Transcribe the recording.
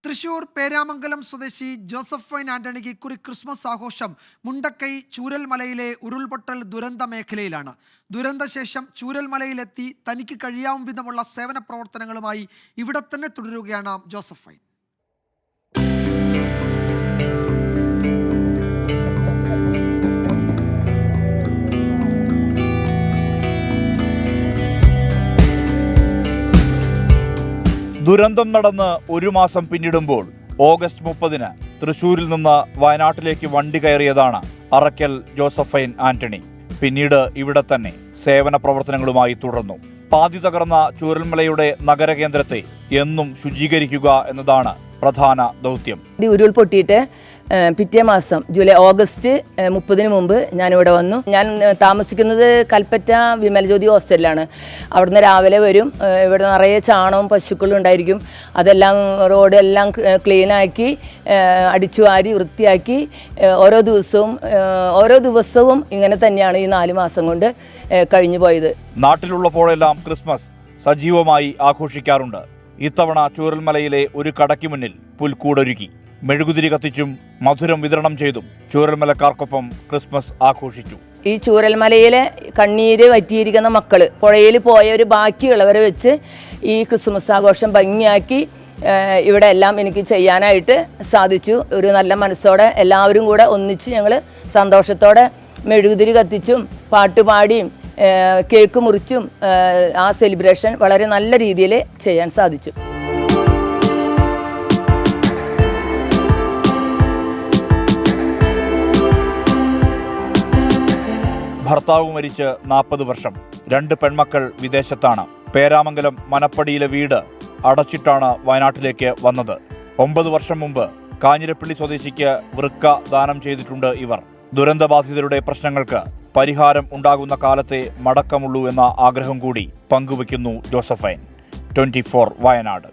തൃശൂർ പേരാമംഗലം സ്വദേശി ജോസഫൈൻ ആന്റണിക്ക് ഇക്കുറി ക്രിസ്മസ് ആഘോഷം മുണ്ടക്കൈ ചൂരൽമലയിലെ ഉരുൾപൊട്ടൽ ദുരന്ത മേഖലയിലാണ്. ദുരന്തശേഷം ചൂരൽമലയിലെത്തി തനിക്ക് കഴിയാവും വിധമുള്ള സേവന പ്രവർത്തനങ്ങളുമായി ഇവിടെ തന്നെ തുടരുകയാണ് ജോസഫൈൻ. ദുരന്തം നടന്ന് ഒരു മാസം പിന്നിടുമ്പോൾ ഓഗസ്റ്റ് 30-ന് തൃശൂരിൽ നിന്ന് വയനാട്ടിലേക്ക് വണ്ടി കയറിയതാണ് അറക്കൽ ജോസഫൈൻ ആന്റണി. പിന്നീട് ഇവിടെ തന്നെ സേവന പ്രവർത്തനങ്ങളുമായി തുടർന്നു. പാതി തകർന്ന ചൂരൽമലയുടെ നഗരകേന്ദ്രത്തെ എന്നും ശുചീകരിക്കുക എന്നതാണ് പ്രധാന ദൗത്യം. ഉരുൾപൊട്ടിയിട്ട് പിറ്റേ മാസം ഓഗസ്റ്റ് 30-ന് മുമ്പ് ഞാനിവിടെ വന്നു. ഞാൻ താമസിക്കുന്നത് കൽപ്പറ്റ വിമലജ്യോതി ഹോസ്റ്റലിലാണ്. അവിടുന്ന് രാവിലെ വരും. ഇവിടെ നിറയെ ചാണകവും പശുക്കളും ഉണ്ടായിരിക്കും. അതെല്ലാം റോഡെല്ലാം ക്ലീനാക്കി അടിച്ചു വാരി വൃത്തിയാക്കി ഓരോ ദിവസവും ഇങ്ങനെ തന്നെയാണ് ഈ 4 മാസം കൊണ്ട് കഴിഞ്ഞു പോയത്. നാട്ടിലുള്ളപ്പോഴെല്ലാം ക്രിസ്മസ് സജീവമായി ആഘോഷിക്കാറുണ്ട്. ഇത്തവണ ചൂരൽമലയിലെ ഒരു കടയ്ക്ക് മുന്നിൽ പുൽക്കൂടൊരുക്കി മെഴുകുതിരി കത്തിച്ചും മധുരം വിതരണം ചെയ്തും ചൂരൽമലക്കാർക്കൊപ്പം ക്രിസ്മസ് ആഘോഷിച്ചു. ഈ ചൂരൽമലയിലെ കണ്ണീര് വറ്റിയിരിക്കുന്ന മക്കള് പുഴയിൽ പോയവർ ബാക്കിയുള്ളവരെ വെച്ച് ഈ ക്രിസ്മസ് ആഘോഷം ഭംഗിയാക്കി ഇവിടെ എല്ലാം എനിക്ക് ചെയ്യാനായിട്ട് സാധിച്ചു. ഒരു നല്ല മനസ്സോടെ എല്ലാവരും കൂടെ ഒന്നിച്ച് ഞങ്ങൾ സന്തോഷത്തോടെ മെഴുകുതിരി കത്തിച്ചും പാട്ടുപാടിയും കേക്ക് മുറിച്ചും ആ സെലിബ്രേഷൻ വളരെ നല്ല രീതിയിൽ ചെയ്യാൻ സാധിച്ചു. ഭർത്താവ് മരിച്ച് 40 വർഷം. 2 പെൺമക്കൾ വിദേശത്താണ്. പേരാമംഗലം മനപ്പടിയിലെ വീട് അടച്ചിട്ടാണ് വയനാട്ടിലേക്ക് വന്നത്. 9 വർഷം മുമ്പ് കാഞ്ഞിരപ്പള്ളി സ്വദേശിക്ക് വൃക്ക ദാനം ചെയ്തിട്ടുണ്ട് ഇവർ. ദുരന്തബാധിതരുടെ പ്രശ്നങ്ങൾക്ക് പരിഹാരം ഉണ്ടാകുന്ന കാലത്തെ മടക്കമുള്ളൂ എന്ന ആഗ്രഹം കൂടി പങ്കുവയ്ക്കുന്നു ജോസഫൈൻ. 24 വയനാട്.